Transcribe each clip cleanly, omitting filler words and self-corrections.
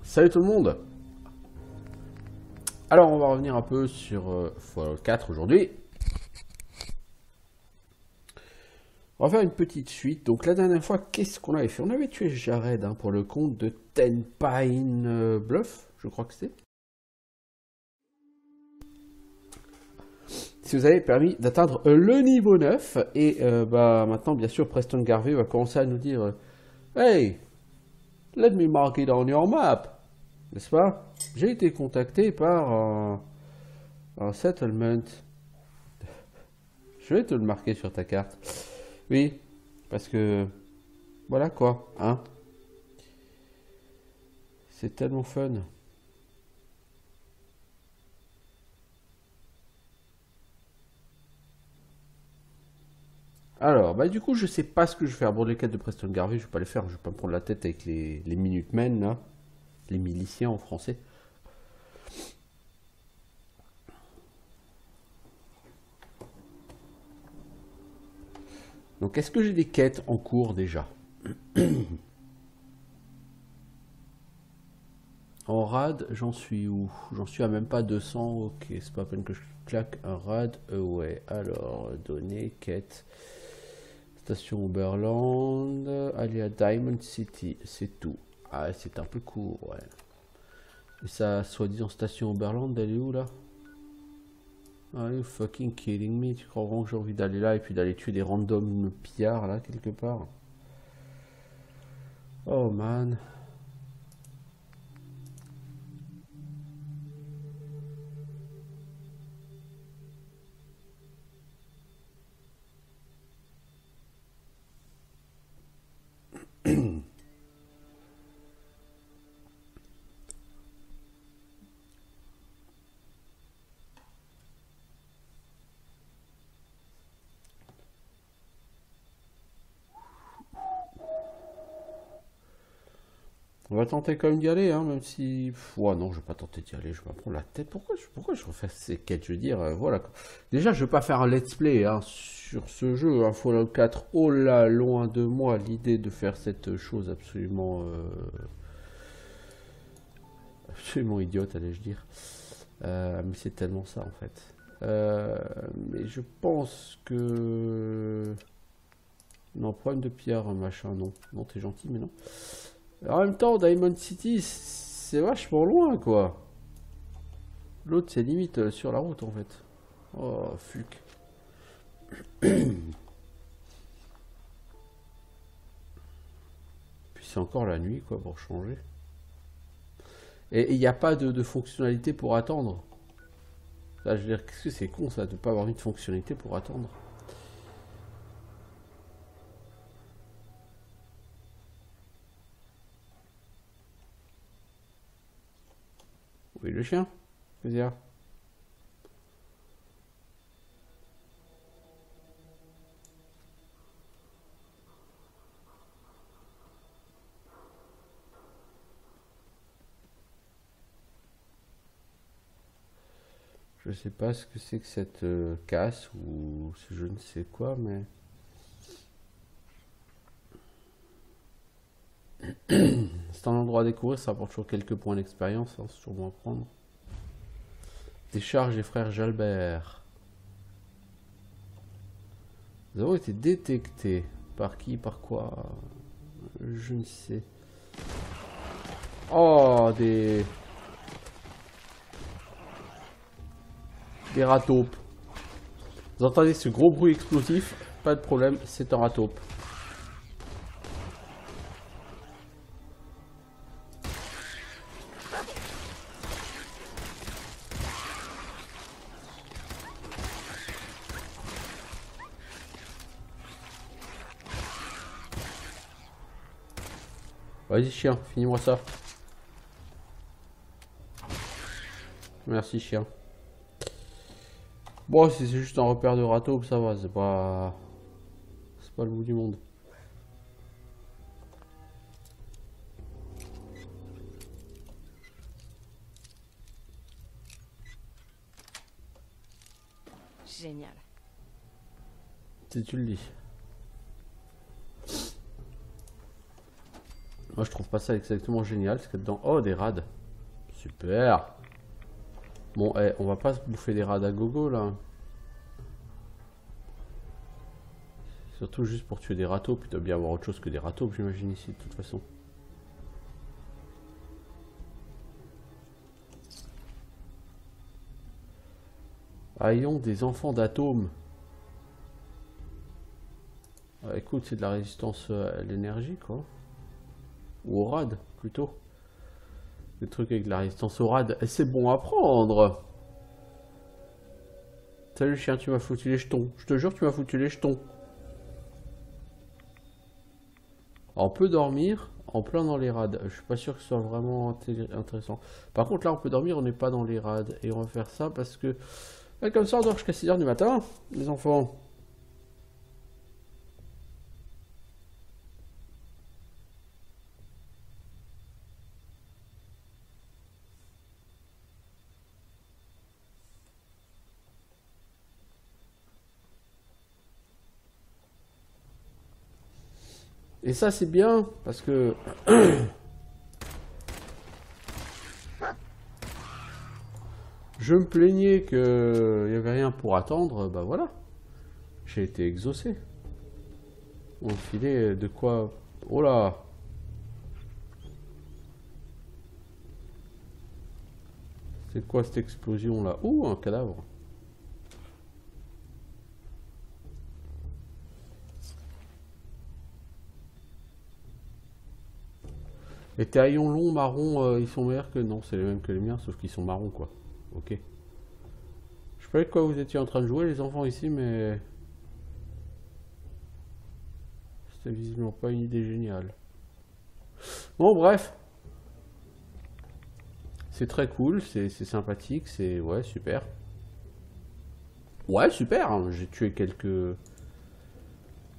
Salut tout le monde. Alors on va revenir un peu sur Fallout 4 aujourd'hui. On va faire une petite suite. Donc la dernière fois, qu'est-ce qu'on avait fait? On avait tué Jared pour le compte de Ten Pine Bluff, je crois que c'était. Si vous avez permis d'atteindre le niveau 9. Et maintenant, bien sûr, Preston Garvey va commencer à nous dire Hey, let me mark it on your map. N'est-ce pas? J'ai été contacté par un settlement. Je vais te le marquer sur ta carte. Oui, parce que voilà quoi, hein. C'est tellement fun. Alors, bah du coup, je sais pas ce que je vais faire. Bon, les quêtes de Preston Garvey, je vais pas les faire. Je vais pas me prendre la tête avec les Minutemen, là. Les miliciens en français. Donc, est-ce que j'ai des quêtes en cours déjà? En rad, j'en suis où? J'en suis à même pas 200. Ok, c'est pas la peine que je claque un rad. Ouais, alors, données, quête. Station Oberland, aller à Diamond City, c'est tout. Ah, c'est un peu court, ouais. Et ça, soi-disant station Oberland, elle est où là? Are you fucking kidding me? Tu crois vraiment que j'ai envie d'aller là et puis d'aller tuer des random pillards là, quelque part? Oh man. On va tenter quand même d'y aller, hein, même si... Ouais, non, je vais pas tenter d'y aller, je vais pas prendre la tête. Pourquoi je refais ces quêtes? Je veux dire, voilà. Déjà, je vais pas faire un let's play hein, sur ce jeu, hein, Fallout 4. Oh là, loin de moi l'idée de faire cette chose absolument... absolument idiote, allais-je dire. Mais c'est tellement ça, en fait. Mais je pense que... Non, problème de pierre, machin, non. Non, t'es gentil, mais non. En même temps, Diamond City, c'est vachement loin, quoi. L'autre, c'est limite sur la route, en fait. Oh, fuck. Puis c'est encore la nuit, quoi, pour changer. Et il n'y a pas de fonctionnalité pour attendre. Là, je veux dire, qu'est-ce que c'est con, ça, de ne pas avoir mis de fonctionnalité pour attendre. Oui, le chien. Qu'est-ce qu'il y a? Je sais pas ce que c'est que cette casse ou je ne sais quoi, mais... C'est un endroit à découvrir, ça apporte toujours quelques points d'expérience, hein, c'est toujours bon à prendre. Décharge des frères Jalbert. Nous avons été détectés. Par qui, par quoi? Je ne sais. Oh, des rataupes. Vous entendez ce gros bruit explosif? Pas de problème, c'est un rataupe. Vas-y chien, finis-moi ça. Merci chien. Bon, si c'est juste un repère de rataupes, ça va, c'est pas... C'est pas le bout du monde. Génial. Si tu le dis. Moi, je trouve pas ça exactement génial ce qu'il y a dedans. Oh, des rades. Super. Bon, on va pas se bouffer des rades à gogo, là. Surtout juste pour tuer des râteaux. Puis il doit bien avoir autre chose que des râteaux, j'imagine, ici, de toute façon. Haillons des enfants d'atomes. Écoute, c'est de la résistance à l'énergie, quoi. Ou au rad, plutôt. Des trucs avec de la résistance au rad. Et c'est bon à prendre. Salut chien, tu m'as foutu les jetons. Je te jure, tu m'as foutu les jetons. Alors, on peut dormir en plein dans les rades. Je suis pas sûr que ce soit vraiment intéressant. Par contre, là, on peut dormir, on n'est pas dans les rades. Et on va faire ça parce que... comme ça, on dort jusqu'à 6 h du matin, les enfants. Et ça, c'est bien, parce que... je me plaignais qu'il n'y avait rien pour attendre, bah voilà. J'ai été exaucé. On filait de quoi... Oh là! C'est quoi cette explosion là? Ouh, un cadavre. Les tes haillons longs marrons, ils sont meilleurs que... Non, c'est les mêmes que les miens, sauf qu'ils sont marrons, quoi. Ok. Je sais pas avec quoi vous étiez en train de jouer, les enfants, ici, mais... c'était visiblement pas une idée géniale. Bon, bref. C'est très cool, c'est sympathique, c'est... Ouais, super. Ouais, super, hein. J'ai tué quelques...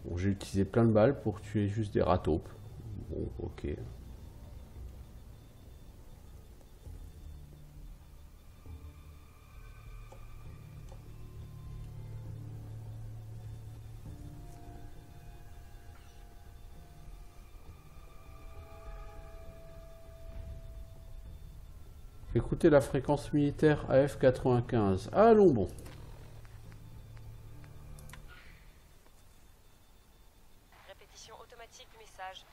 Bon, j'ai utilisé plein de balles pour tuer juste des rataupes. Bon, ok. Écoutez la fréquence militaire AF95. Allons bon. Répétition automatique du message.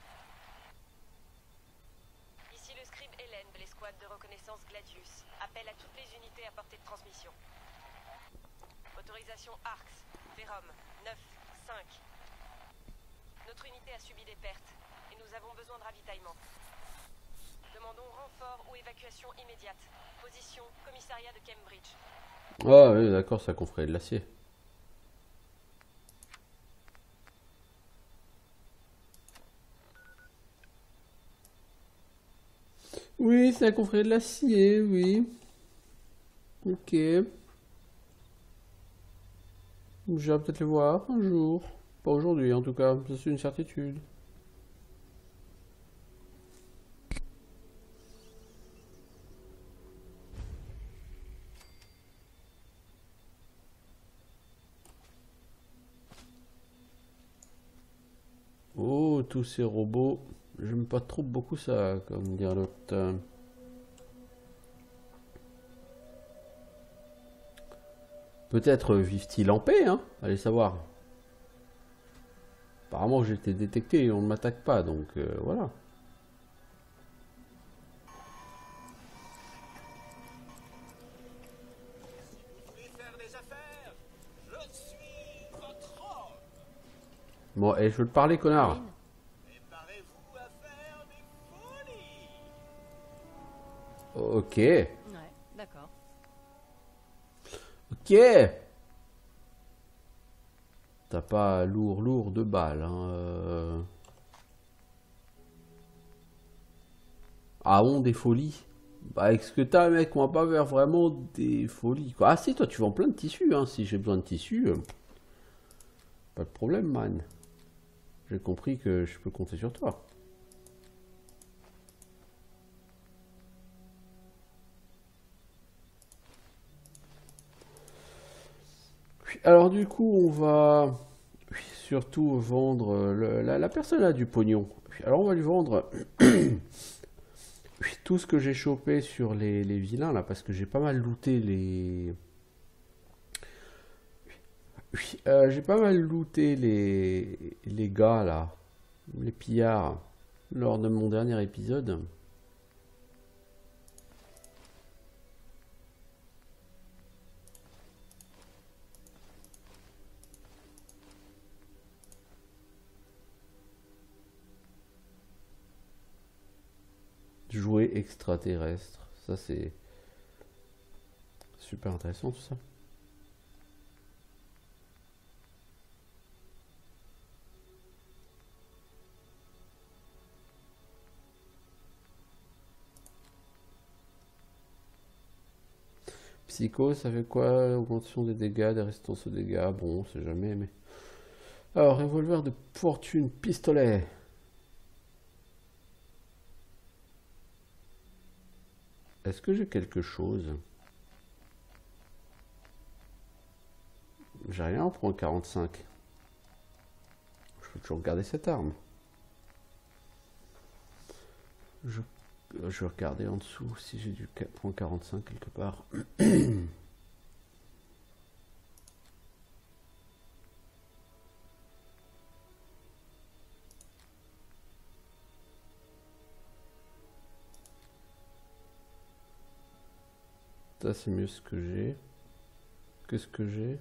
Ici le scribe Hélène de l'escouade de reconnaissance Gladius. Appel à toutes les unités à portée de transmission. Autorisation ARX. Vérum 9-5. Notre unité a subi des pertes et nous avons besoin de ravitaillement. Demandons renfort ou évacuation immédiate. Position, commissariat de Cambridge. Ah oui, d'accord, ça confrérie de l'acier. Oui, c'est la confrérie de l'acier, oui. Ok. Je vais peut-être le voir un jour. Pas aujourd'hui, en tout cas, c'est une certitude. Oh, tous ces robots. J'aime pas trop beaucoup ça, comme dire l'autre. Peut-être vivent-ils en paix, hein? Allez savoir. Apparemment, j'ai été détecté et on ne m'attaque pas, donc voilà. Bon, et je veux te parler, connard. Ok. Ouais, d'accord. Ok. T'as pas lourd de balles, hein. Ah bon, des folies. Bah, avec ce que t'as, mec, on va pas faire vraiment des folies, quoi. Ah si, toi, tu vends plein de tissus, hein. Si j'ai besoin de tissus, pas de problème, man. J'ai compris que je peux compter sur toi. Alors du coup, on va surtout vendre... la personne a du pognon. Alors on va lui vendre Tout ce que j'ai chopé sur les vilains là, parce que j'ai pas mal looté j'ai pas mal looté les gars là, les pillards, lors de mon dernier épisode. Jouer extraterrestre, ça c'est super intéressant tout ça. Psycho, ça fait quoi? Augmentation des dégâts, des résistances aux dégâts. Bon, on sait jamais, mais. Alors, revolver de fortune, pistolet. Est-ce que j'ai quelque chose? J'ai rien pour un 45. Je peux toujours garder cette arme. Je vais regarder en dessous si j'ai du point 45 quelque part. Ça c'est mieux ce que j'ai. Qu'est-ce que j'ai?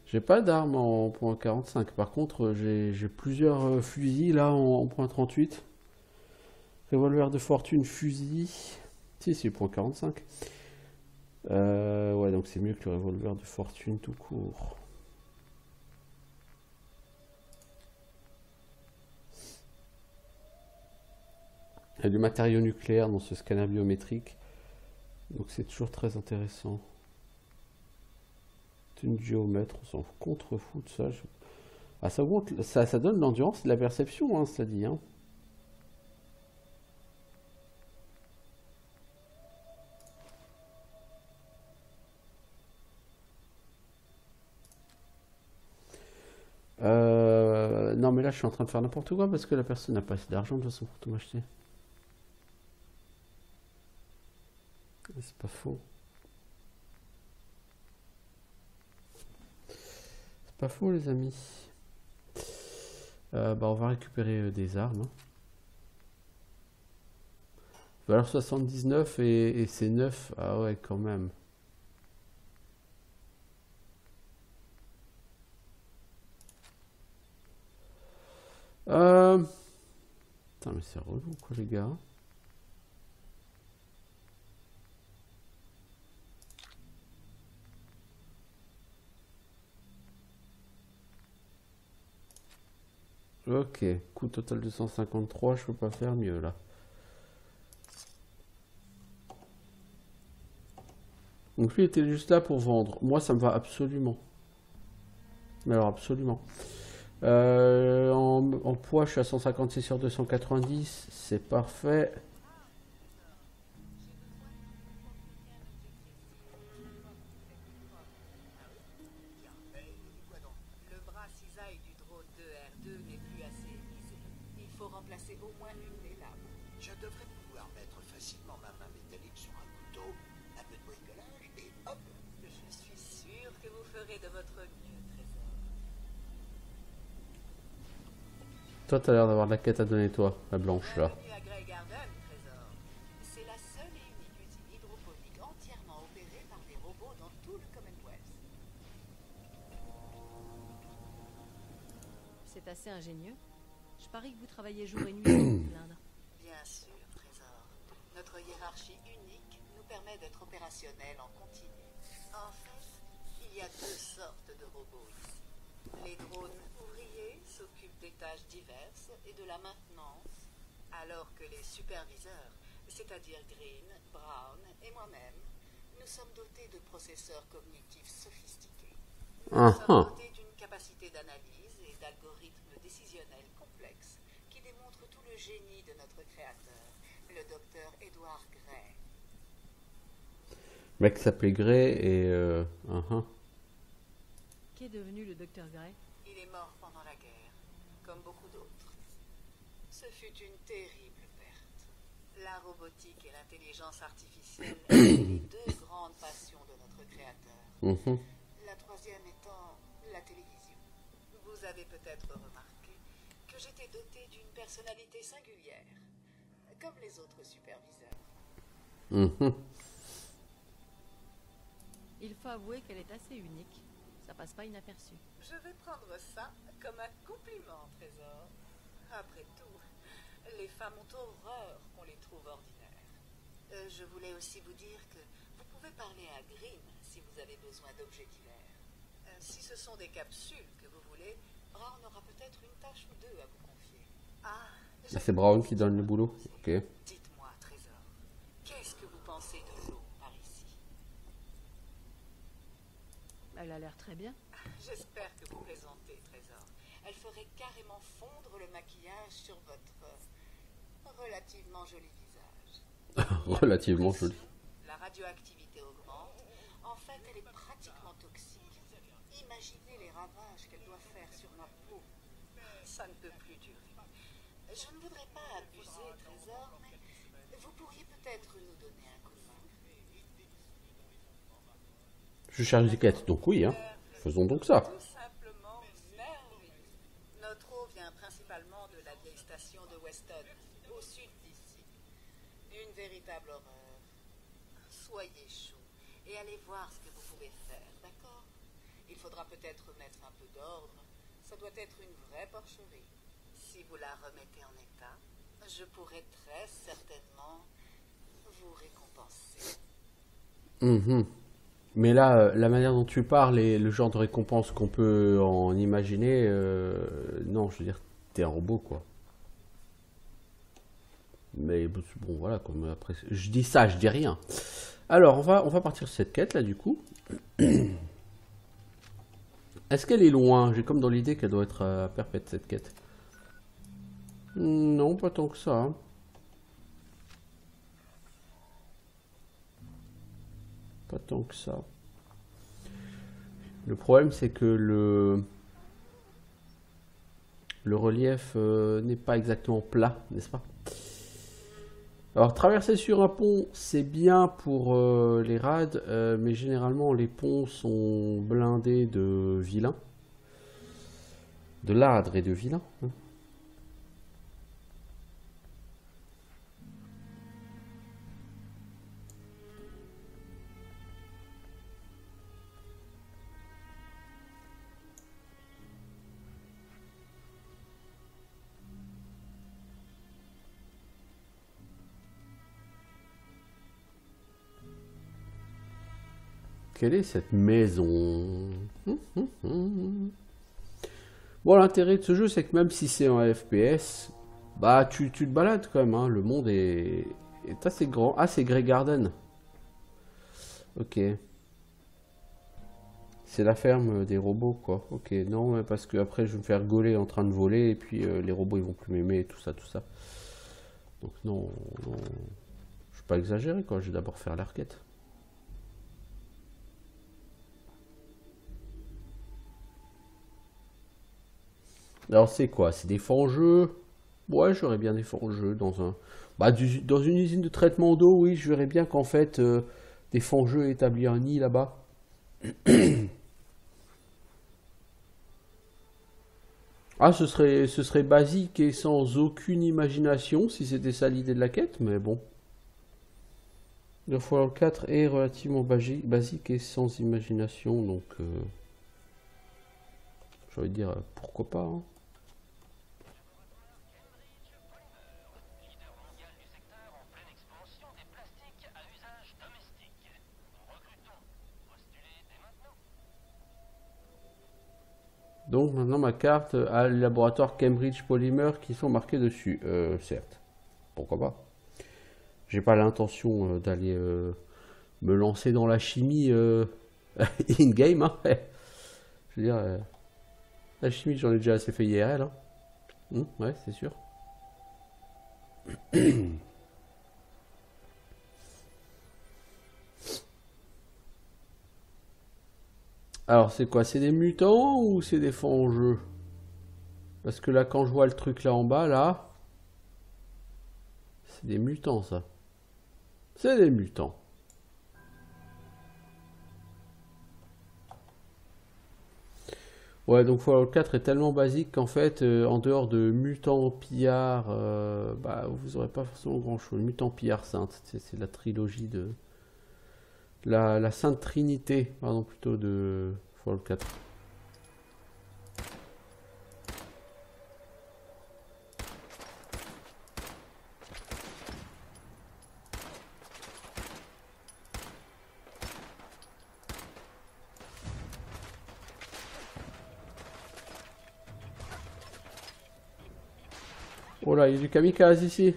J'ai pas d'arme en point 45. Par contre, j'ai plusieurs fusils là en point 38. Revolver de fortune, fusil. Si, c'est point 45. Ouais, donc c'est mieux que le revolver de fortune tout court. Il y a du matériau nucléaire dans ce scanner biométrique. Donc c'est toujours très intéressant. C'est une géomètre, on s'en contrefout de ça. Ah, ça augmente, ça donne l'endurance et de la perception, hein, ça dit. Hein. Non mais là je suis en train de faire n'importe quoi parce que la personne n'a pas assez d'argent de toute façon pour tout m'acheter. C'est pas faux. C'est pas faux les amis. Bah on va récupérer des armes. Hein. Valeur 79 et c'est 9. Ah ouais quand même. Putain mais c'est relou quoi les gars. Ok, coût total 253, je peux pas faire mieux là. Donc lui était juste là pour vendre. Moi ça me va absolument. Mais alors absolument. En poids je suis à 156 sur 290, c'est parfait. Je devrais pouvoir mettre facilement ma main métallique sur un couteau, un peu de bricolage et hop. Je suis sûre que vous ferez de votre mieux, Trésor. Toi t'as l'air d'avoir de la quête à donner toi, la blanche là. Bienvenue à Grey Garden, Trésor. C'est la seule et unique usine hydroponique entièrement opérée par des robots dans tout le Commonwealth. C'est assez ingénieux. Je parie que vous travaillez jour et nuit sans vous plaindre. Bien sûr, Trésor. Notre hiérarchie unique nous permet d'être opérationnels en continu. En fait, il y a deux sortes de robots ici. Les drones ouvriers s'occupent des tâches diverses et de la maintenance, alors que les superviseurs, c'est-à-dire Green, Brown et moi-même, nous sommes dotés de processeurs cognitifs sophistiqués. Nous sommes dotés d'une capacité d'analyse et d'algorithmes décisionnels complexes qui qui démontre tout le génie de notre créateur, le docteur Edward Gray. Le mec s'appelait Gray et... Qui est devenu le docteur Gray? Il est mort pendant la guerre, comme beaucoup d'autres. Ce fut une terrible perte. La robotique et l'intelligence artificielle étaient les deux grandes passions de notre créateur. La troisième étant la télévision. Vous avez peut-être remarqué que j'étais dotée d'une personnalité singulière, comme les autres superviseurs. Il faut avouer qu'elle est assez unique. Ça passe pas inaperçu. Je vais prendre ça comme un compliment, Trésor. Après tout, les femmes ont horreur qu'on les trouve ordinaires. Je voulais aussi vous dire que vous pouvez parler à Green si vous avez besoin d'objets divers. Si ce sont des capsules que vous voulez, Brown aura peut-être une tâche ou deux à vous confier. C'est Brown qui donne le boulot. Ok. Dites-moi, Trésor, qu'est-ce que vous pensez de l'eau par ici? Elle a l'air très bien. J'espère que vous plaisantez, Trésor. Elle ferait carrément fondre le maquillage sur votre relativement joli visage. Relativement joli. La radioactivité augmente. En fait, elle est pratiquement toxique. Imaginez les ravages qu'elle doit faire sur ma peau. Ça ne peut plus durer. Je ne voudrais pas abuser, Trésor, mais vous pourriez peut-être nous donner un coup de main. Je cherche des quêtes, donc oui, hein. Faisons donc ça. Tout simplement merveilleux. Notre eau vient principalement de la vieille station de Weston, au sud d'ici. Une véritable horreur. Soyez chaud et allez voir ce que vous pouvez faire, d'accord? Il faudra peut-être mettre un peu d'ordre. Ça doit être une vraie porcherie. Si vous la remettez en état, je pourrai très certainement vous récompenser. Mais là, la manière dont tu parles et le genre de récompense qu'on peut en imaginer, non, je veux dire, t'es un robot, quoi. Mais bon, voilà, comme après, je dis ça, je dis rien. Alors, on va partir sur cette quête, là, du coup. Est-ce qu'elle est loin? J'ai comme dans l'idée qu'elle doit être à perpète, cette quête. Non, pas tant que ça, hein. Pas tant que ça. Le problème, c'est que le relief n'est pas exactement plat, n'est-ce pas? Alors, traverser sur un pont, c'est bien pour les raids, mais généralement, les ponts sont blindés de vilains. De ladres et de vilains. Hein. Quelle est cette maison? Bon, l'intérêt de ce jeu, c'est que même si c'est un FPS, bah tu te balades quand même, hein. Le monde est assez grand. Ah, c'est Grey Garden. Ok. C'est la ferme des robots, quoi. Ok, non, ouais, parce que après je vais me faire gauler en train de voler, et puis les robots ils vont plus m'aimer, tout ça, tout ça. Donc non, non. Je vais pas exagérer, quoi. Je vais d'abord faire l'arquette. Alors c'est quoi? C'est des fangeux? Ouais, j'aurais bien des fangeux dans un... Bah, dans une usine de traitement d'eau, oui, je verrais bien qu'en fait, des fangeux aient établi un nid là-bas. Ah, ce serait basique et sans aucune imagination, si c'était ça l'idée de la quête, mais bon. Le Fallout 4 est relativement basique et sans imagination, donc... j'ai envie de dire, pourquoi pas, hein. Donc maintenant ma carte a les laboratoires Cambridge Polymer qui sont marqués dessus. Certes, pourquoi pas. J'ai pas l'intention d'aller me lancer dans la chimie in-game. Hein. Je veux dire, la chimie j'en ai déjà assez fait IRL. Hein. Ouais, c'est sûr. Alors, c'est quoi? C'est des mutants ou c'est des fonds-jeux? Parce que là, quand je vois le truc là en bas, là, c'est des mutants, ça. C'est des mutants. Ouais, donc Fallout 4 est tellement basique qu'en fait, en dehors de mutants pillards, bah, vous aurez pas forcément grand-chose. Mutant pillard sainte, c'est la trilogie de... La Sainte Trinité, pardon, plutôt de Fallout 4. Oh là, il y a du kamikaze ici.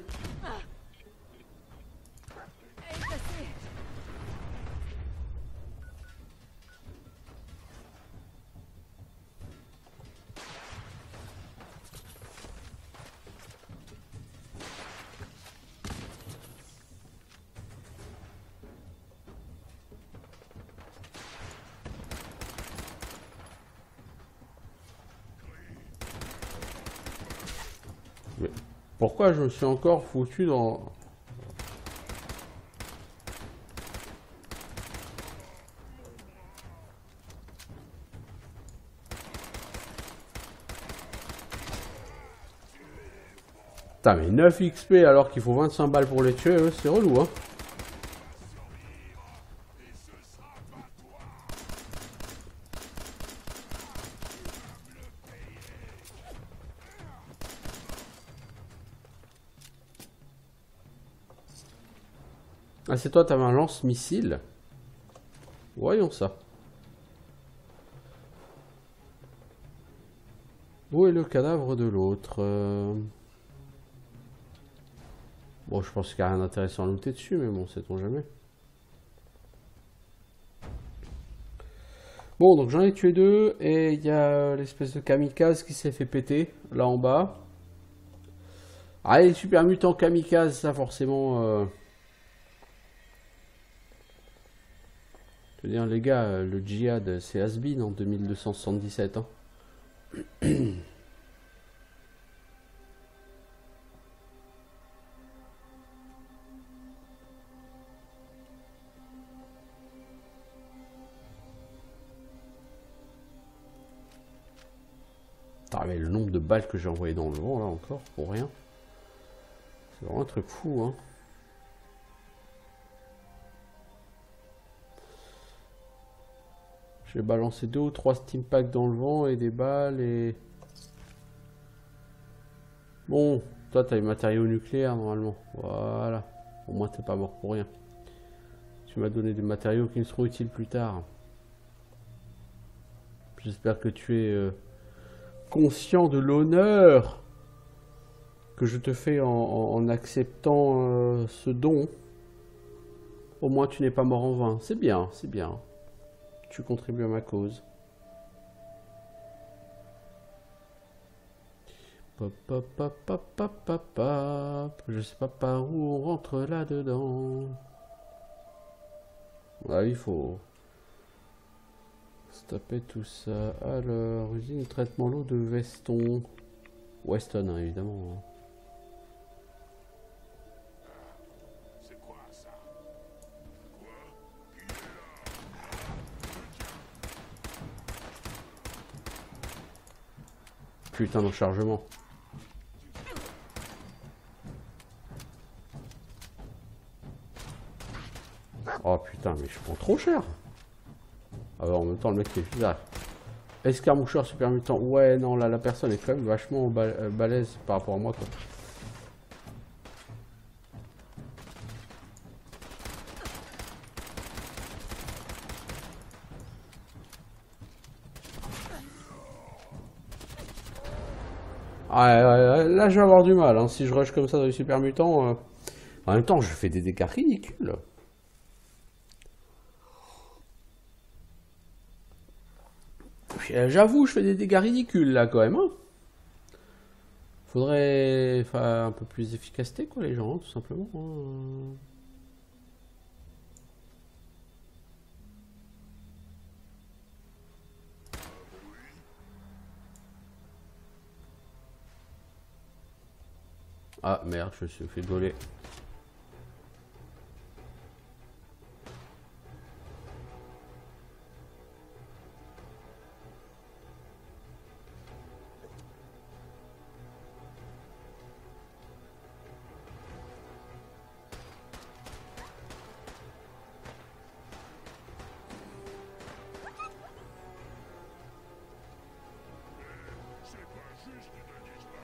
Mais pourquoi je me suis encore foutu dans... Putain, mais 9 XP alors qu'il faut 25 balles pour les tuer, c'est relou, hein. Ah, c'est toi, t'avais un lance-missile. Voyons ça. Où est le cadavre de l'autre Bon, je pense qu'il n'y a rien d'intéressant à looter dessus, mais bon, sait-on jamais. Bon, donc j'en ai tué 2, et il y a l'espèce de kamikaze qui s'est fait péter, là en bas. Ah, les super mutants kamikaze, ça forcément... Je veux dire, les gars, le djihad, c'est has-been en 2277, hein. Ah, mais le nombre de balles que j'ai envoyé dans le vent, là, encore, pour rien. C'est vraiment un truc fou, hein. J'ai balancé 2 ou 3 steam packs dans le vent et des balles et... Bon, toi, t'as les matériaux nucléaires, normalement. Voilà. Au moins, t'es pas mort pour rien. Tu m'as donné des matériaux qui me seront utiles plus tard. J'espère que tu es... conscient de l'honneur que je te fais en acceptant ce don. Au moins tu n'es pas mort en vain. C'est bien, c'est bien. Tu contribues à ma cause. Pop, pop, pop, pop, pop, pop, pop. Je sais pas par où on rentre là-dedans. Ah, il faut... se taper tout ça. Alors, usine traitement l'eau de Weston. Weston, hein, évidemment. C'est quoi ça? Putain de chargement. Oh putain, mais je prends trop cher. Alors en même temps, le mec est bizarre. Escarmoucheur super mutant. Ouais, non, là, la personne est quand même vachement balèze par rapport à moi, quoi. Ah, là, je vais avoir du mal, hein. Si je rush comme ça dans les super mutants. En même temps, je fais des dégâts ridicules. J'avoue, je fais des dégâts ridicules là quand même. Hein. Faudrait enfin, un peu plus d'efficacité, quoi, les gens, tout simplement. Hein. Ah merde, je me suis fait gauler. C'est pas juste de disparaître.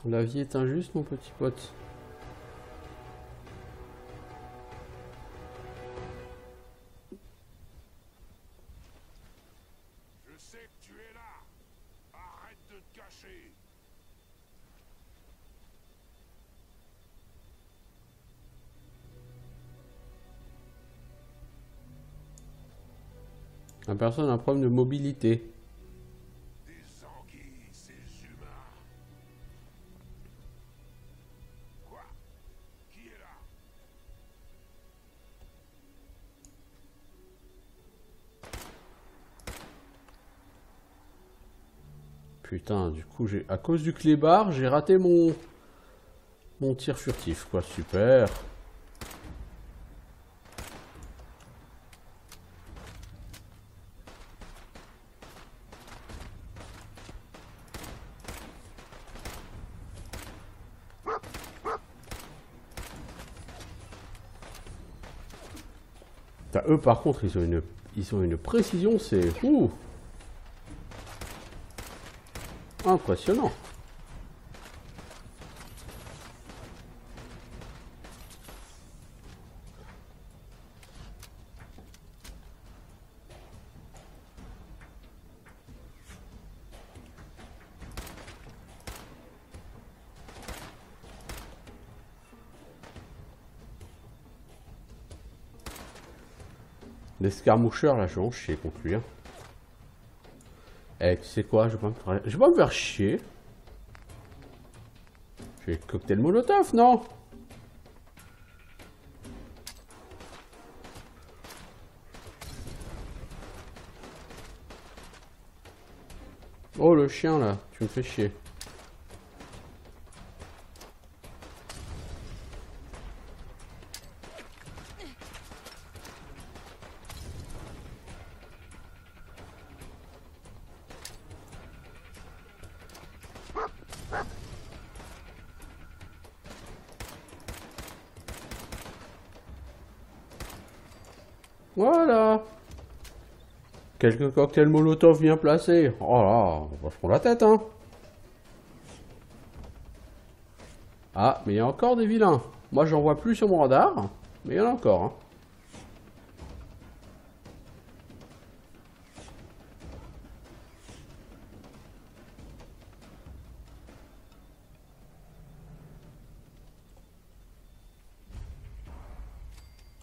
La vie est injuste, mon petit pote. Je sais que tu es là. Arrête de te cacher. La personne a un problème de mobilité. Des anguilles, ces humains. Quoi? Qui est là? Putain, du coup, à cause du clébard, j'ai raté mon tir furtif, quoi. Super. Putain, eux, par contre, ils ont une précision, c'est... Ouh. Impressionnant. L'escarmoucheur, là, je vais en chier contre lui. Hein. Eh, tu sais quoi, je vais pas me faire chier. J'ai le cocktail Molotov, non? Oh, le chien, là, tu me fais chier. Voilà. Quelques cocktails Molotov bien placés. Oh là, on va se prendre la tête, hein. Ah, mais il y a encore des vilains. Moi, j'en vois plus sur mon radar, mais il y en a encore, hein.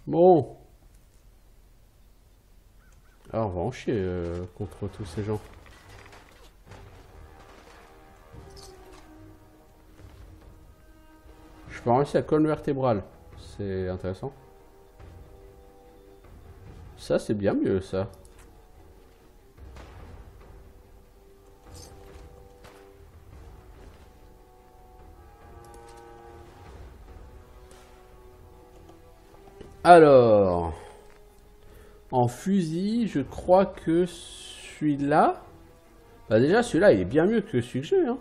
Bon. Alors, on va en chier contre tous ces gens. Je peux réussir à colonne vertébrale. C'est intéressant. Ça, c'est bien mieux, ça. Alors... En fusil, je crois que celui-là... Bah déjà, celui-là, il est bien mieux que celui que j'ai. Hein.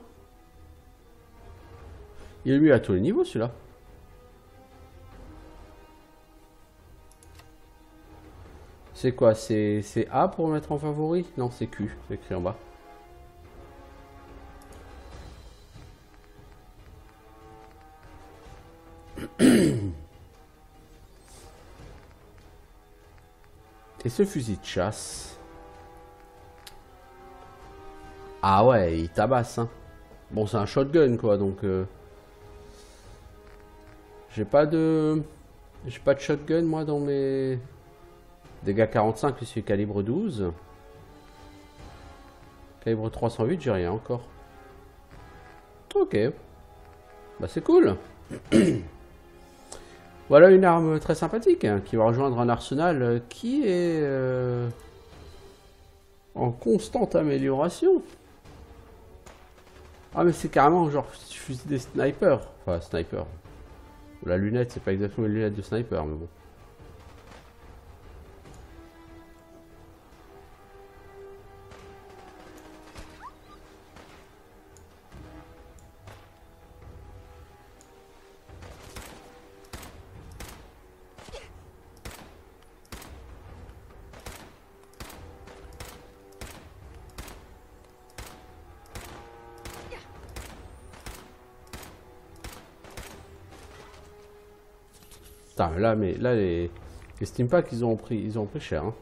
Il est mieux à tous les niveaux, celui-là. C'est quoi? C'est A pour mettre en favori? Non, c'est Q. C'est écrit en bas. Et ce fusil de chasse... Ah ouais, il tabasse, hein. Bon, c'est un shotgun, quoi, donc... J'ai pas de shotgun, moi, dans mes... Dégâts 45, je suis calibre 12. Calibre 308, j'ai rien encore. Ok. Bah c'est cool. Voilà une arme très sympathique hein, qui va rejoindre un arsenal qui est en constante amélioration. Ah mais c'est carrément genre fusil des snipers. Enfin sniper. La lunette, c'est pas exactement une lunette de sniper mais bon. Putain, mais là les Steampacks ils ont pris cher. Hein.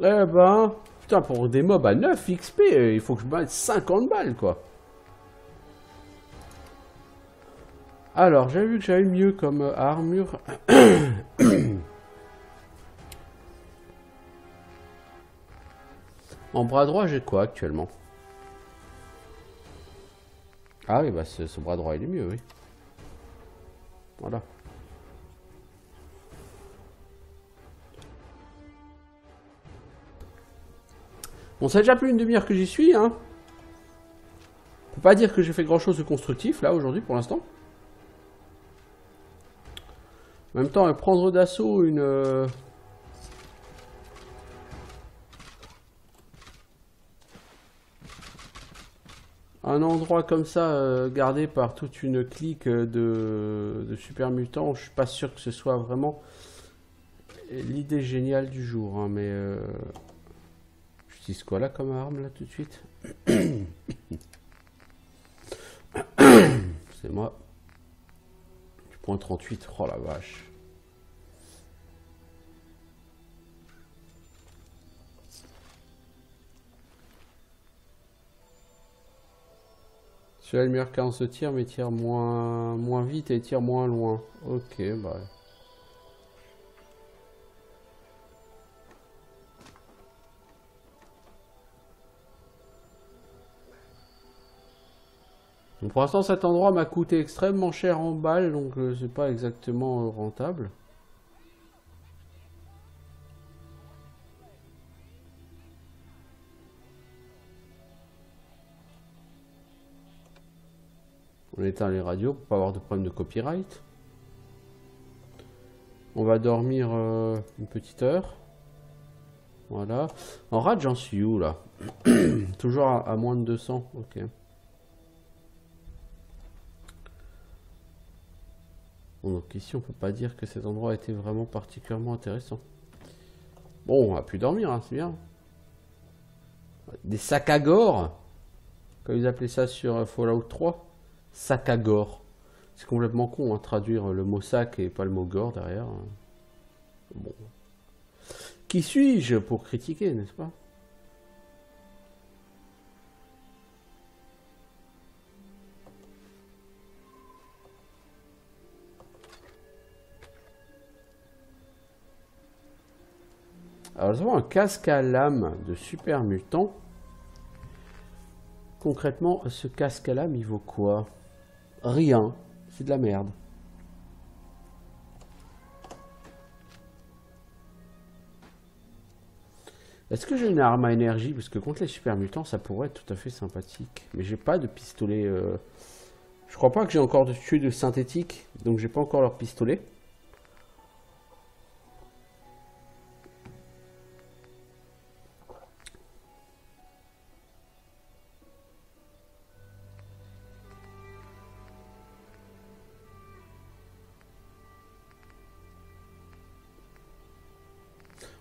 Eh ben, putain, pour des mobs à 9 XP, il faut que je mette 50 balles, quoi. Alors, j'avais vu que j'avais mieux comme armure. En bras droit, j'ai quoi actuellement? Ah oui, bah ce bras droit, il est mieux, oui. Voilà. Bon, ça fait déjà plus d'une demi-heure que j'y suis, hein. On peut pas dire que j'ai fait grand-chose de constructif, là, aujourd'hui, pour l'instant. En même temps, prendre d'assaut un endroit comme ça, gardé par toute une clique de super mutants, je suis pas sûr que ce soit vraiment l'idée géniale du jour, hein, mais... J'utilise quoi là comme arme là tout de suite? C'est moi. Du point 38. Oh la vache. Celui-là a une meilleure cadence de tir mais tire moins vite et tire moins loin. Ok, bah. Donc pour l'instant, cet endroit m'a coûté extrêmement cher en balles, donc c'est pas exactement rentable. On éteint les radios pour pas avoir de problème de copyright. On va dormir une petite heure. Voilà. En rade, j'en suis où là? Toujours à moins de 200. Ok. Bon, donc ici, on peut pas dire que cet endroit a été vraiment particulièrement intéressant. Bon, on va plus dormir, hein, c'est bien. Des sacs à gore, comme ils appelaient ça sur Fallout 3. Sac à gore. C'est complètement con, hein, traduire le mot sac et pas le mot gore derrière. Bon. Qui suis-je pour critiquer, n'est-ce pas? Alors, nous avons un casque à lame de super mutant. Concrètement, ce casque à lame, il vaut quoi? Rien. C'est de la merde. Est-ce que j'ai une arme à énergie? Parce que contre les super mutants, ça pourrait être tout à fait sympathique. Mais j'ai pas de pistolet. Je crois pas que j'ai encore tué de synthétique. Donc j'ai pas encore leur pistolet.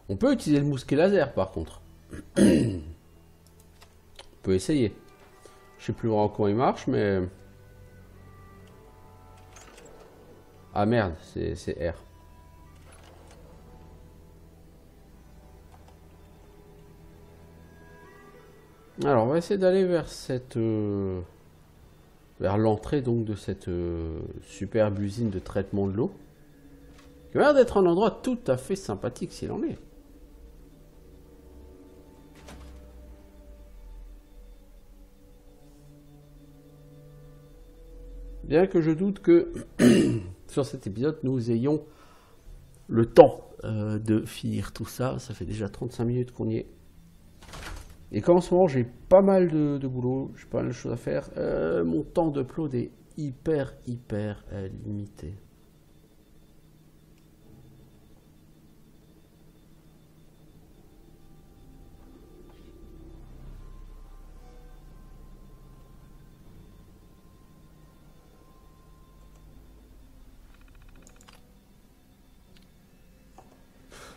On peut utiliser le mousquet laser par contre. On peut essayer. Je sais plus vraiment comment il marche, mais... Ah merde, c'est R. Alors, on va essayer d'aller vers cette... vers l'entrée donc de cette superbe usine de traitement de l'eau. Qui a l'air d'être un endroit tout à fait sympathique s'il en est. Bien que je doute que sur cet épisode nous ayons le temps de finir tout ça. Ça fait déjà 35 minutes qu'on y est. Et comme en ce moment j'ai pas mal de boulot, j'ai pas mal de choses à faire, mon temps d'upload est hyper limité.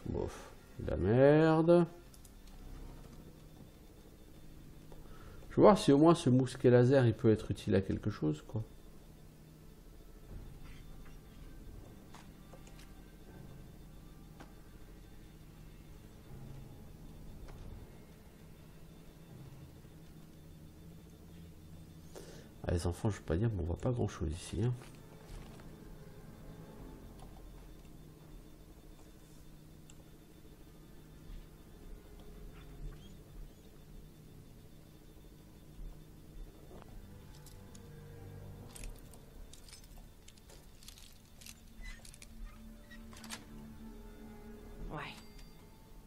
Bof, de la merde. Je vais voir si au moins ce mousquet laser il peut être utile à quelque chose quoi. Ah, les enfants, je peux pas dire, mais on voit pas grand chose ici. Hein.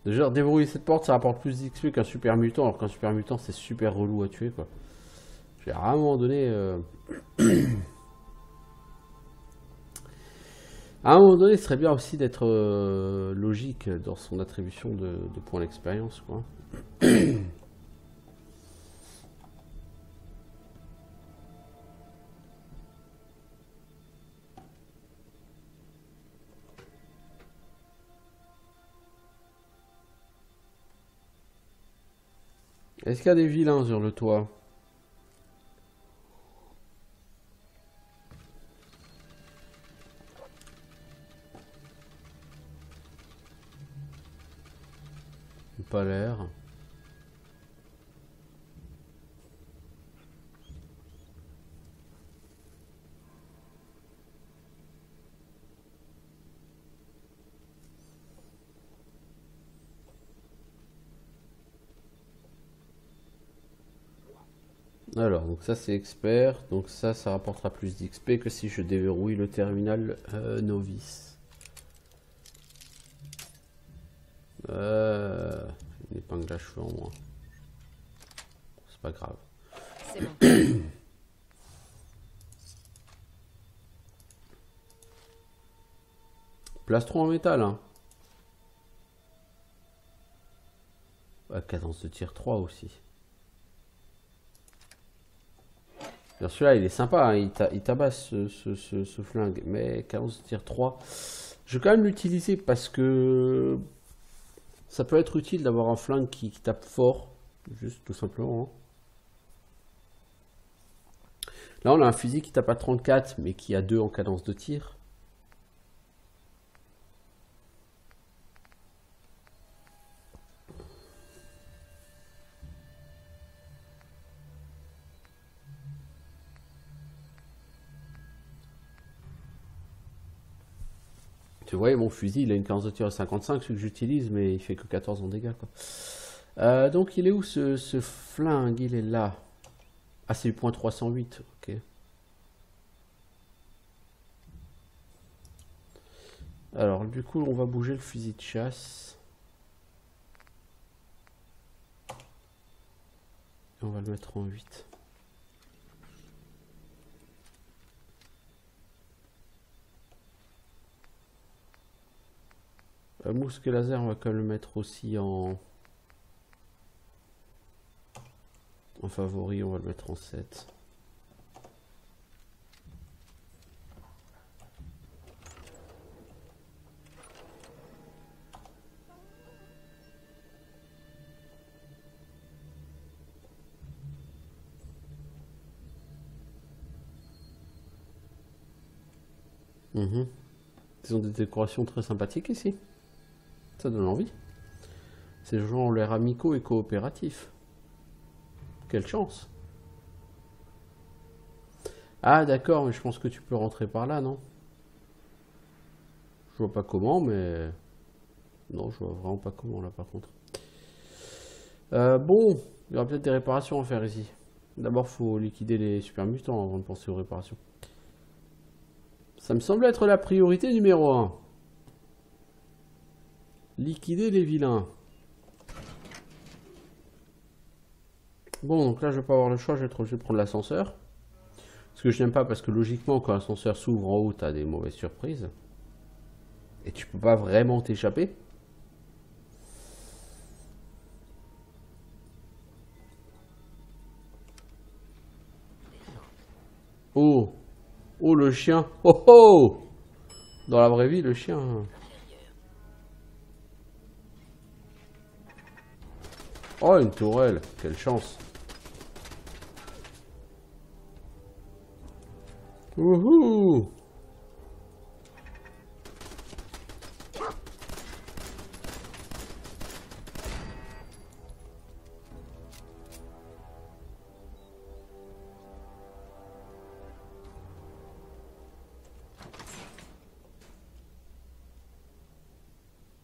Déjà, déverrouiller cette porte, ça rapporte plus d'XP qu'un super mutant, alors qu'un super mutant, c'est super relou à tuer, quoi. J'ai à un moment donné... À un moment donné, ce serait bien aussi d'être logique dans son attribution de points d'expérience, quoi. Est-ce qu'il y a des vilains sur le toit? Pas l'air. Alors, donc ça c'est expert, donc ça rapportera plus d'XP que si je déverrouille le terminal novice. Une épingle à cheveux en moins. C'est pas grave. C'est bon. Plastron en métal, hein. À cadence de tir 3 aussi. Alors celui-là, il est sympa, hein, il tabasse ce flingue, mais cadence de tir 3, je vais quand même l'utiliser parce que ça peut être utile d'avoir un flingue qui tape fort, juste tout simplement. Hein. Là, on a un fusil qui tape à 34, mais qui a 2 en cadence de tir. Tu vois, mon fusil, il a une cadence de tir à 55, celui que j'utilise, mais il fait que 14 en dégâts. Quoi. Donc, il est où ce flingue? Il est là. Ah, c'est le point 308, ok. Alors, du coup, on va bouger le fusil de chasse. Et on va le mettre en 8. Mousquet laser, on va quand même le mettre aussi en favori, on va le mettre en 7. Mhm. Ils ont des décorations très sympathiques ici. Ça donne envie. Ces gens ont l'air amicaux et coopératifs. Quelle chance. Ah d'accord, mais je pense que tu peux rentrer par là, non? Je vois pas comment, mais... Non, je vois vraiment pas comment là par contre. Bon, il y aura peut-être des réparations à faire ici. D'abord, faut liquider les super mutants avant de penser aux réparations. Ça me semble être la priorité numéro 1. Liquider les vilains. Bon, donc là, je vais pas avoir le choix, je vais être obligé de prendre l'ascenseur. Ce que je n'aime pas, parce que logiquement, quand l'ascenseur s'ouvre en haut, t'as des mauvaises surprises. Et tu peux pas vraiment t'échapper. Oh! Oh, le chien! Oh oh! Dans la vraie vie, le chien... Oh, une tourelle! Quelle chance! Wouhou!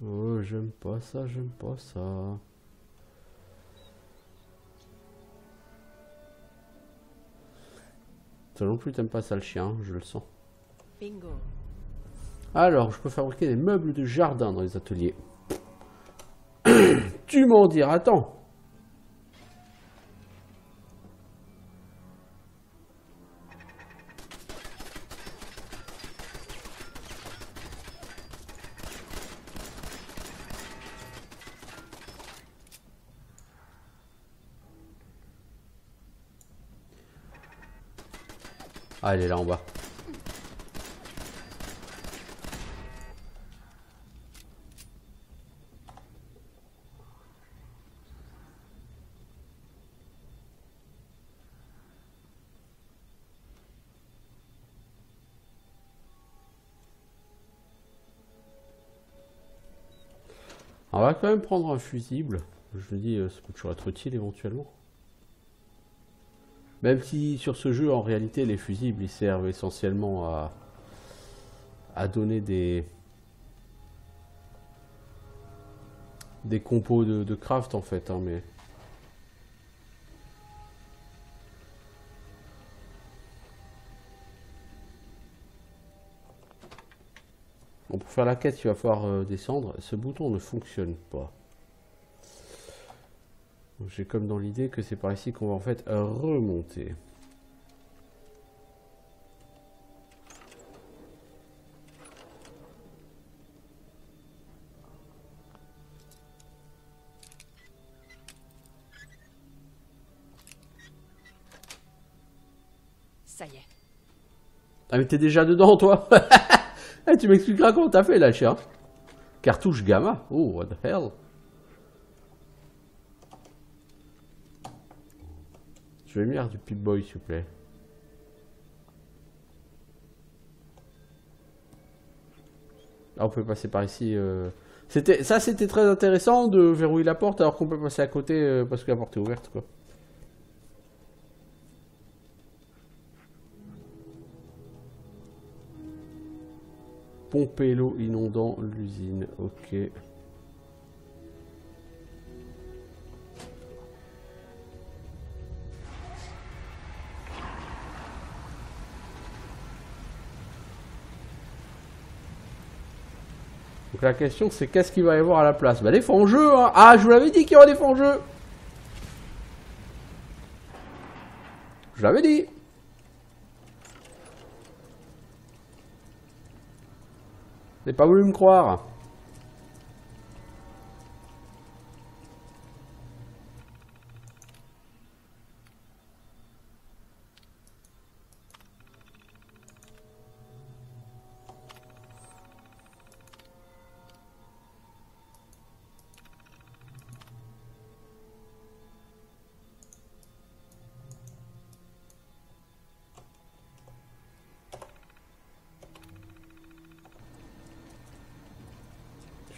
Oh, j'aime pas ça, j'aime pas ça. Toi non plus, t'aimes pas ça le chien, je le sens. Bingo. Alors, je peux fabriquer des meubles de jardin dans les ateliers. Tu m'en diras tant. Ah, elle est là en bas. On va quand même prendre un fusible. Je me dis, ça peut toujours être utile éventuellement. Même si sur ce jeu, en réalité, les fusibles, ils servent essentiellement à donner des compos de craft en fait, hein, mais... Bon, pour faire la quête, il va falloir descendre. Ce bouton ne fonctionne pas. J'ai comme dans l'idée que c'est par ici qu'on va en fait remonter. Ça y est. Ah mais t'es déjà dedans toi. Eh, tu m'expliqueras comment t'as fait là, chien. Cartouche gamma. Oh, what the hell. Je vais mettre du Pip-Boy s'il vous plaît. Ah, on peut passer par ici. C'était très intéressant de verrouiller la porte alors qu'on peut passer à côté parce que la porte est ouverte quoi. Pomper l'eau inondant l'usine. Ok. Donc la question c'est qu'est-ce qu'il va y avoir à la place? Bah des fonds-jeux hein. Ah je vous l'avais dit qu'il y aurait des fonds-jeux. Je l'avais dit. Vous n'avez pas voulu me croire.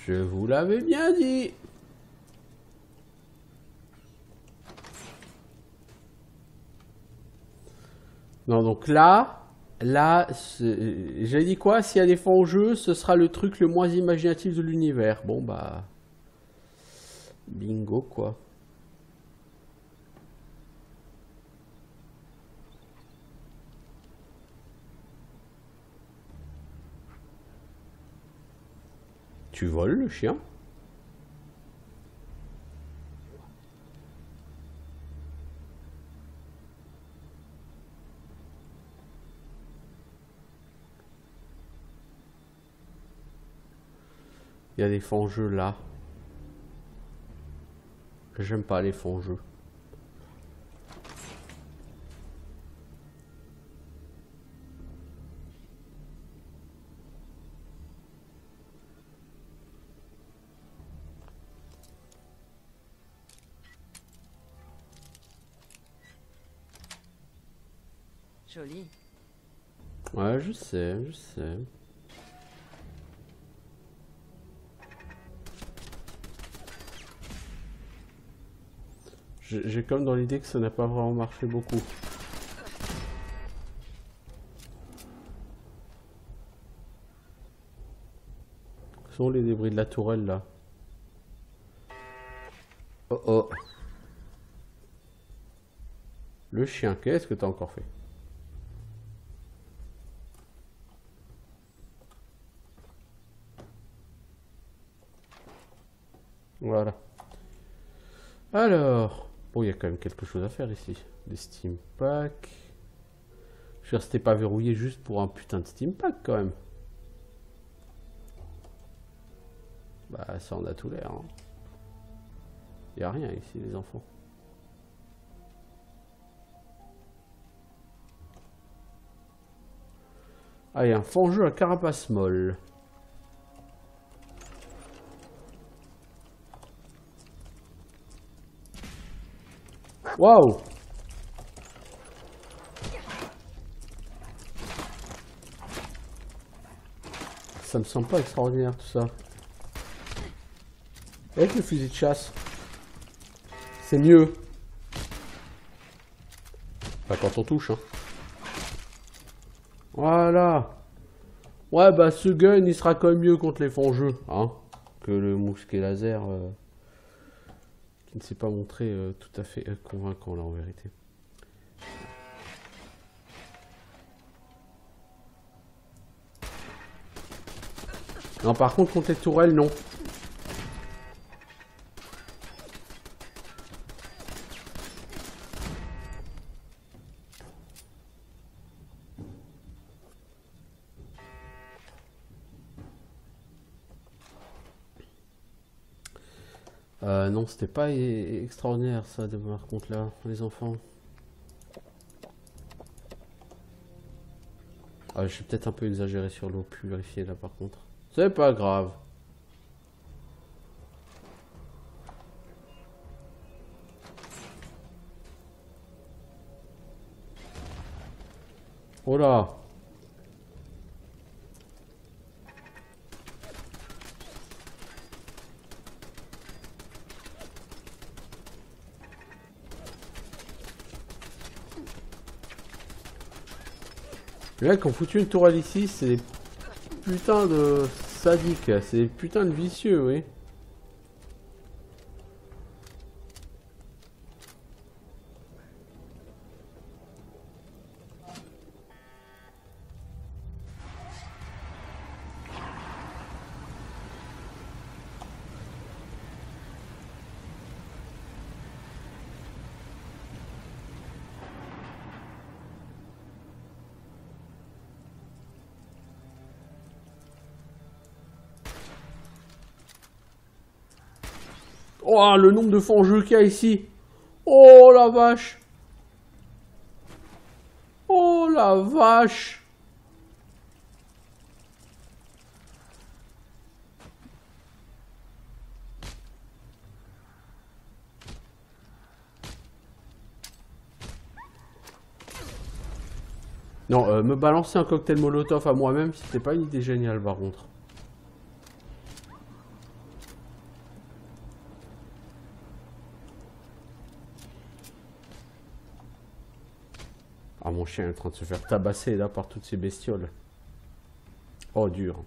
Je vous l'avais bien dit. Non, donc là, j'ai dit quoi? S'il y a des fonds au jeu, ce sera le truc le moins imaginatif de l'univers. Bon, bah... Bingo, quoi. Tu voles, le chien? Il y a des fonds-jeux là. J'aime pas les fonds-jeux. Joli. Ouais, je sais, je sais. J'ai comme dans l'idée que ça n'a pas vraiment marché beaucoup. Ce sont les débris de la tourelle là. Oh oh. Le chien, qu'est-ce que t'as encore fait? Voilà. Alors, bon, il y a quand même quelque chose à faire ici. Des Steam Packs. Je veux dire, c'était pas verrouillé juste pour un putain de Steam Pack quand même. Bah, ça en a tout l'air. Hein. Y a rien ici, les enfants. Ah, il y a un fond-jeu à carapace molle. Waouh! Ça me semble pas extraordinaire tout ça. Avec le fusil de chasse. C'est mieux. Pas quand on touche, hein. Voilà. Ouais, bah ce gun, il sera quand même mieux contre les fonds-jeux, hein, que le mousquet laser, qui ne s'est pas montré tout à fait convaincant, là, en vérité. Non, par contre, contre les tourelles, non. Non, c'était pas extraordinaire ça de par contre là, les enfants. Ah, j'ai peut-être un peu exagéré sur l'eau purifiée là par contre. C'est pas grave. Oh là! Les mecs qui ont foutu une tourelle ici, c'est des putains de sadiques, c'est des putains de vicieux, oui. Oh, le nombre de fonds-jeux qu'il y a ici. Oh la vache. Oh la vache. Non, me balancer un cocktail molotov à moi-même, c'était pas une idée géniale par contre. Ah, mon chien est en train de se faire tabasser là par toutes ces bestioles. Oh, dur.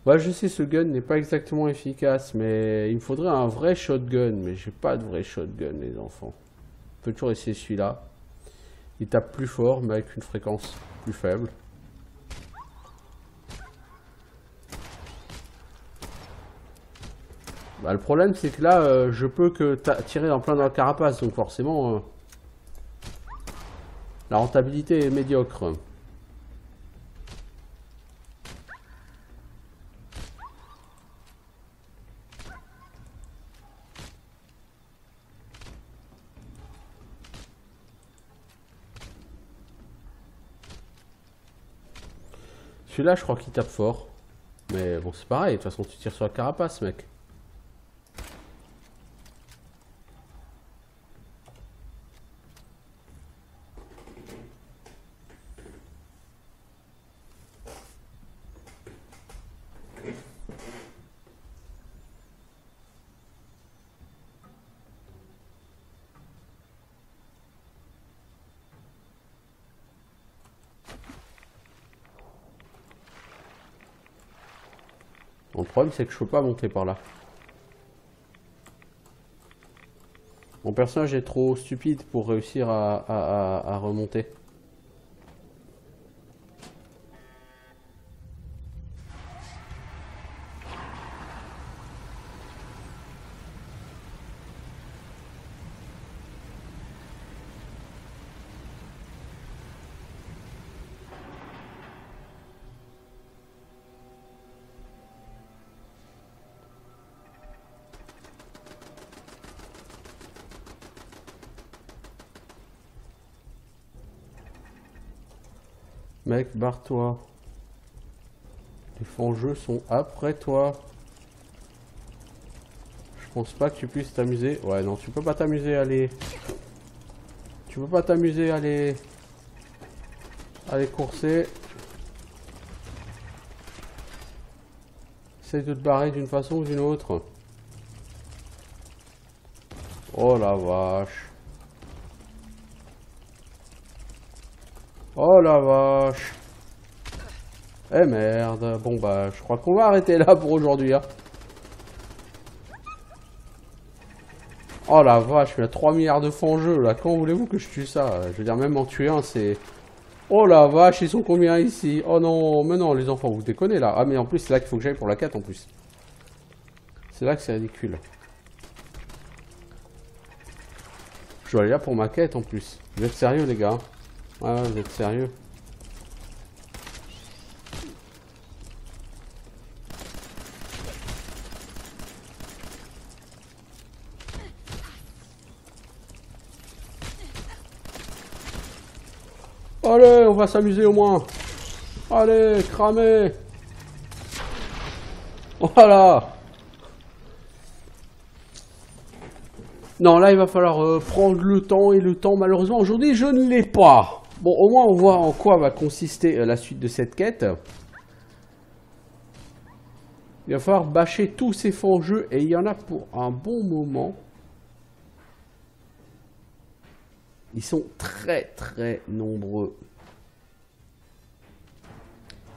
Ouais, je sais, ce gun n'est pas exactement efficace, mais il me faudrait un vrai shotgun. Mais j'ai pas de vrai shotgun, les enfants. On peut toujours essayer celui-là. Il tape plus fort, mais avec une fréquence plus faible. Bah, le problème, c'est que là, je peux que tirer en plein dans la carapace, donc forcément, la rentabilité est médiocre. Celui-là, je crois qu'il tape fort. Mais bon, c'est pareil, de toute façon, tu tires sur la carapace, mec. Bon, le problème, c'est que je peux pas monter par là. Mon personnage est trop stupide pour réussir à remonter. Mec, barre-toi. Les fangeux sont après toi. Je pense pas que tu puisses t'amuser. Ouais, non, tu peux pas t'amuser, allez. Tu peux pas t'amuser, allez. Allez, courser. Essaye de te barrer d'une façon ou d'une autre. Oh la vache. Oh la vache. Eh merde. Bon bah je crois qu'on va arrêter là pour aujourd'hui. Hein. Oh la vache, il y a 3 milliards de fangeux là. Quand voulez-vous que je tue ça? Je veux dire, même en tuer un, c'est... Oh la vache, ils sont combien ici? Oh non, mais non, les enfants, vous déconnez là. Ah mais en plus, c'est là qu'il faut que j'aille pour la quête en plus. C'est là que c'est ridicule. Je dois aller là pour ma quête en plus. Vous êtes sérieux les gars? Ouais, vous êtes sérieux? Allez, on va s'amuser au moins. Allez, cramer. Voilà. Non, là, il va falloir prendre le temps. Et le temps, malheureusement, aujourd'hui, je ne l'ai pas. Bon, au moins, on voit en quoi va consister la suite de cette quête. Il va falloir bâcher tous ces fangeux. Et il y en a pour un bon moment. Ils sont très, très nombreux.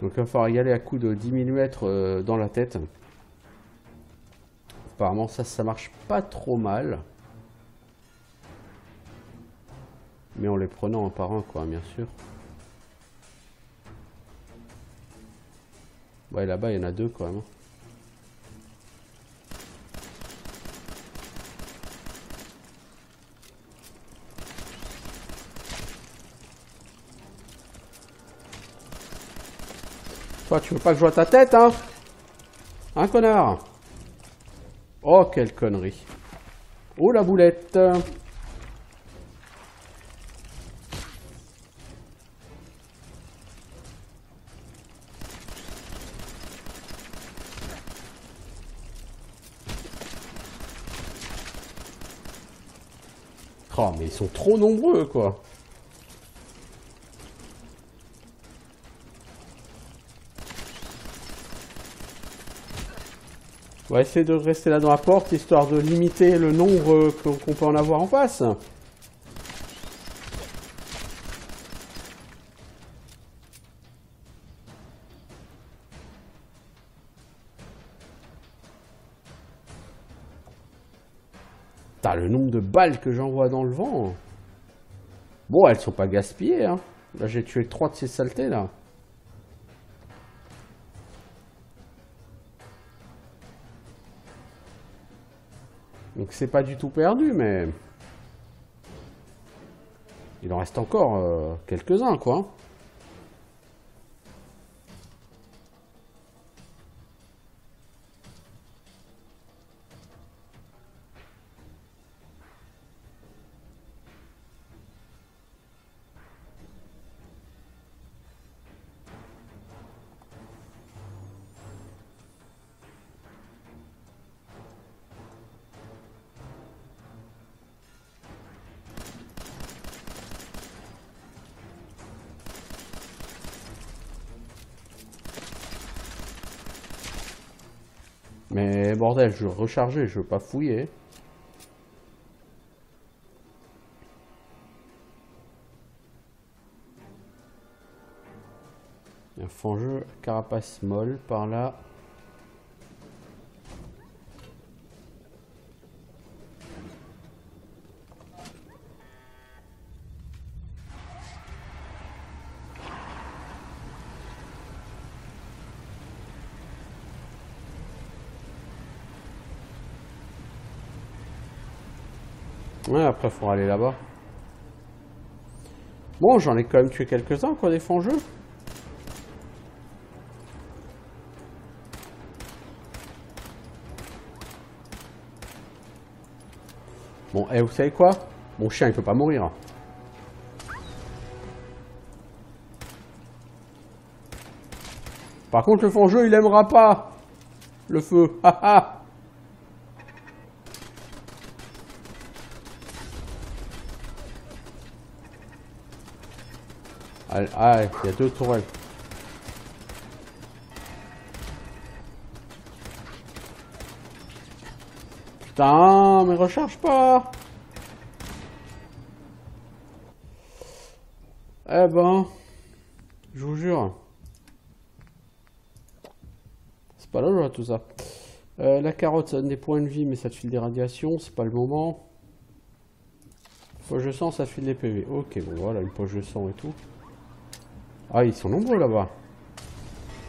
Donc, il va falloir y aller à coup de 10 mm dans la tête. Apparemment, ça marche pas trop mal. Mais en les prenant un par un, quoi, bien sûr. Ouais, là-bas, il y en a deux, quand même. Toi, tu veux pas que je vois ta tête, hein? Hein, connard? Oh, quelle connerie. Oh, la boulette. Oh, mais ils sont trop nombreux, quoi. On va essayer de rester là dans la porte, histoire de limiter le nombre qu'on peut en avoir en face. Putain, le nombre de balles que j'envoie dans le vent. Bon, elles sont pas gaspillées, hein. Là, j'ai tué 3 de ces saletés, là. Donc, c'est pas du tout perdu, mais... il en reste encore quelques-uns, quoi. Mais bordel, je veux recharger, je veux pas fouiller. Un fangeux carapace molle par là. Ouais, après, il faudra aller là-bas. Bon, j'en ai quand même tué quelques-uns, quoi, des fangeux. Bon, et vous savez quoi? Mon chien, il peut pas mourir. Par contre, le fangeux, il aimera pas le feu. Haha. Ah, il y a 2 tourelles. Putain, mais recharge pas. Eh ben, je vous jure. C'est pas là, tout ça. La carotte, ça donne des points de vie, mais ça te file des radiations. C'est pas le moment. Poche de sang, ça te file des PV. Ok, bon voilà, une poche de sang et tout. Ah, ils sont nombreux là-bas.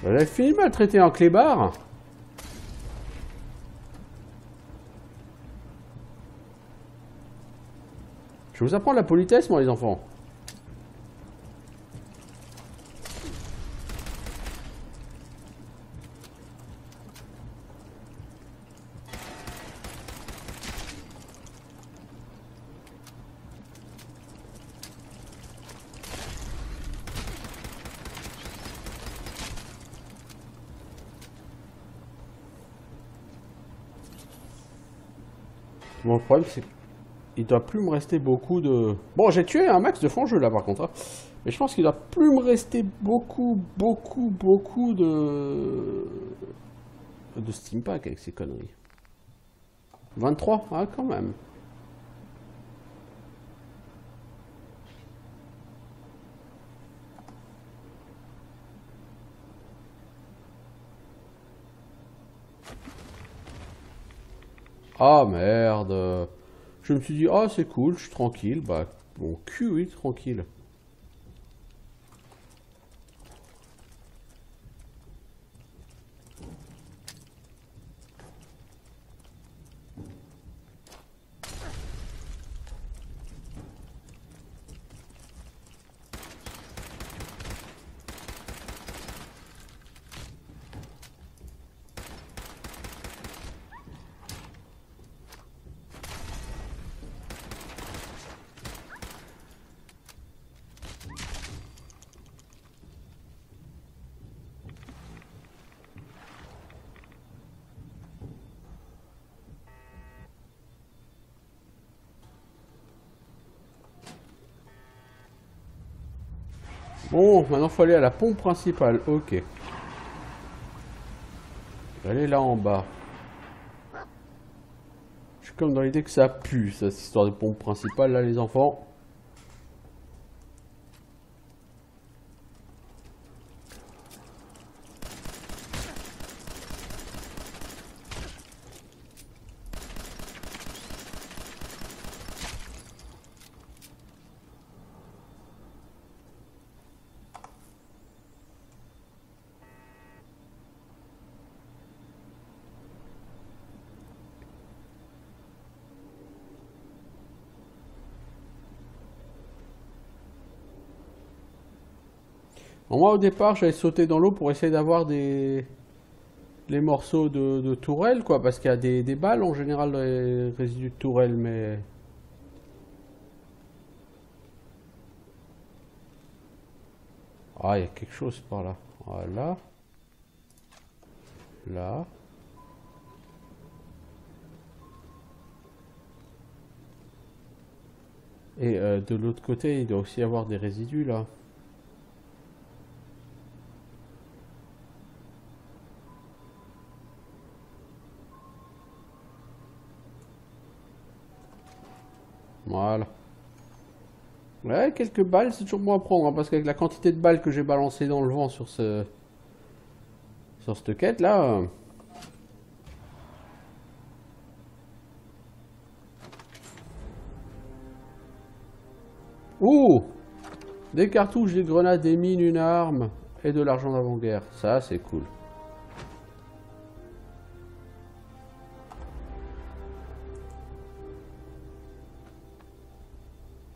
Elle a fini de maltraiter un clébard. Je vous apprends la politesse, moi, les enfants. Bon, le problème, c'est qu'il doit plus me rester beaucoup de... Bon, j'ai tué un max de fangeux, là, par contre. Hein. Mais je pense qu'il doit plus me rester beaucoup de steampack avec ces conneries. 23, ah, quand même. Ah merde. Je me suis dit, ah c'est cool, je suis tranquille. Bah, mon cul, oui, tranquille. Bon, maintenant il faut aller à la pompe principale, ok. Aller là en bas. Comme dans l'idée que ça pue, ça, cette histoire de pompe principale, là, les enfants. Bon, moi, au départ, j'avais sauté dans l'eau pour essayer d'avoir les morceaux de tourelle, quoi, parce qu'il y a des balles en général dans les résidus de tourelle, mais... Ah, il y a quelque chose par là. Voilà. Là. Et de l'autre côté, il doit aussi y avoir des résidus, là. Voilà. Ouais, quelques balles, c'est toujours bon à prendre, hein, parce qu'avec la quantité de balles que j'ai balancées dans le vent sur cette quête là. Ouh! Des cartouches, des grenades, des mines, une arme et de l'argent d'avant-guerre. Ça, c'est cool.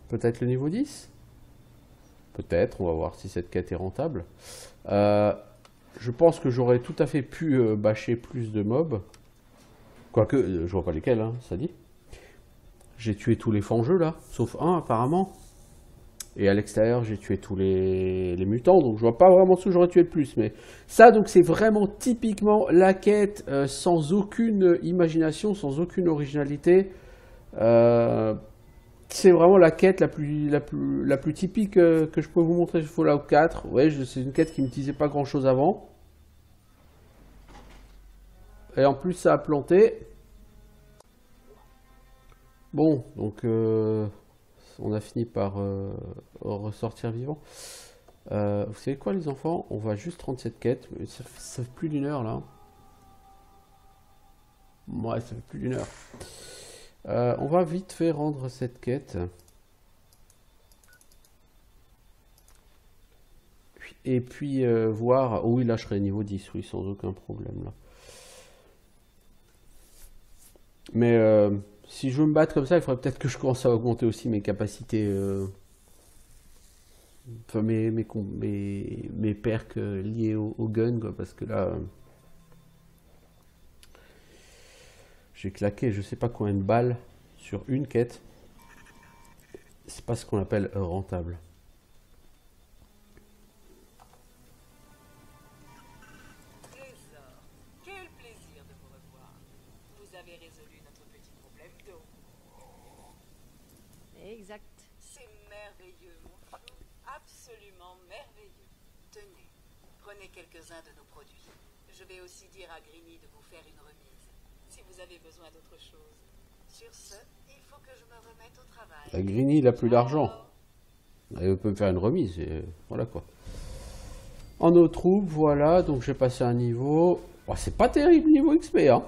Peut-être le niveau 10? Peut-être, on va voir si cette quête est rentable. Je pense que j'aurais tout à fait pu bâcher plus de mobs. Quoique, je vois pas lesquels, hein, ça dit. J'ai tué tous les fangeux là, sauf un apparemment. Et à l'extérieur, j'ai tué tous les mutants, donc je vois pas vraiment ce que j'aurais tué de plus. Mais ça, donc c'est vraiment typiquement la quête sans aucune imagination, sans aucune originalité. C'est vraiment la quête la plus typique que je peux vous montrer sur Fallout 4. Ouais, c'est une quête qui me disait pas grand chose avant. Et en plus, ça a planté. Bon, donc on a fini par ressortir vivant. Vous savez quoi, les enfants? On va juste rendre cette quête. Ça fait plus d'une heure là. Ouais, ça fait plus d'une heure. On va vite fait rendre cette quête. Et puis voir... Oh oui, là je serai niveau 10, oui, sans aucun problème là. Mais si je veux me battre comme ça, il faudrait peut-être que je commence à augmenter aussi mes capacités... Enfin, mes perks liés au gun, quoi, parce que là... J'ai claqué je sais pas combien de balles sur une quête. C'est pas ce qu'on appelle rentable. Trésor, quel plaisir de vous revoir. Vous avez résolu notre petit problème d'eau. Exact. C'est merveilleux, mon chou. Absolument merveilleux. Tenez, prenez quelques-uns de nos produits. Je vais aussi dire à Greeny de vous faire une remise, si vous avez besoin d'autre chose. Sur ce, il faut que je me remette au travail. La Greeny, il a plus d'argent. Elle peut me faire une remise, et voilà quoi. En nos troupes, voilà, donc j'ai passé un niveau. Oh, c'est pas terrible niveau XP, hein.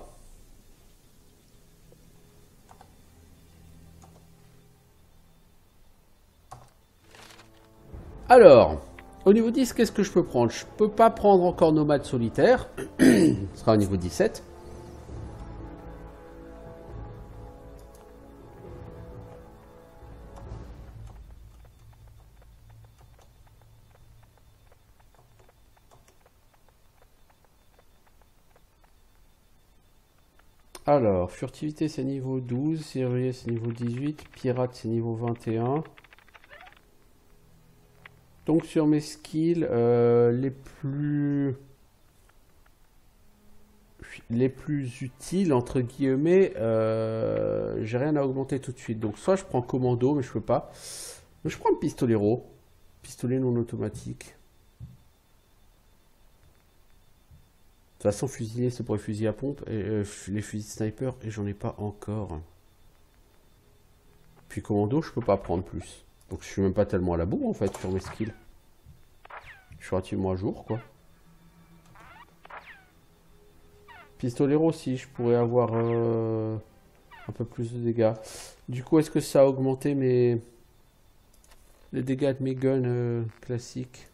Alors, au niveau 10, qu'est-ce que je peux prendre? Je peux pas prendre encore Nomade Solitaire. Ce sera au niveau 17. Alors, furtivité c'est niveau 12, serrurier c'est niveau 18, pirate c'est niveau 21. Donc sur mes skills, les plus utiles, entre guillemets, j'ai rien à augmenter tout de suite. Donc soit je prends commando, mais je peux pas. Mais je prends le pistolero, pistolet non automatique. De toute façon, fusilier c'est pour les fusils à pompe, et les fusils sniper, et j'en ai pas encore. Puis commando, je peux pas prendre plus. Donc je suis même pas tellement à la bourre en fait sur mes skills. Je suis relativement à jour quoi. Pistolero aussi, je pourrais avoir un peu plus de dégâts. Du coup, est-ce que ça a augmenté les dégâts de mes guns classiques?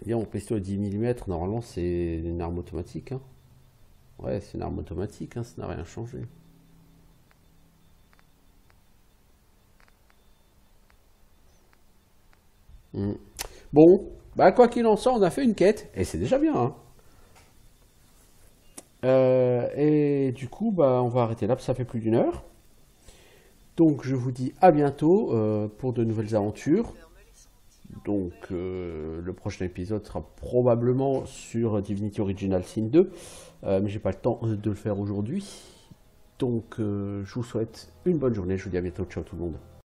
Bien, mon pistolet 10 mm, normalement c'est une arme automatique. Hein. Ouais, c'est une arme automatique, hein, ça n'a rien changé. Bon, bah quoi qu'il en soit, on a fait une quête, et c'est déjà bien. Hein. Et du coup, bah, on va arrêter là, parce que ça fait plus d'1 heure. Donc je vous dis à bientôt pour de nouvelles aventures. Donc le prochain épisode sera probablement sur Divinity Original Sin 2. Mais j'ai pas le temps de le faire aujourd'hui. Donc je vous souhaite une bonne journée. Je vous dis à bientôt. Ciao tout le monde.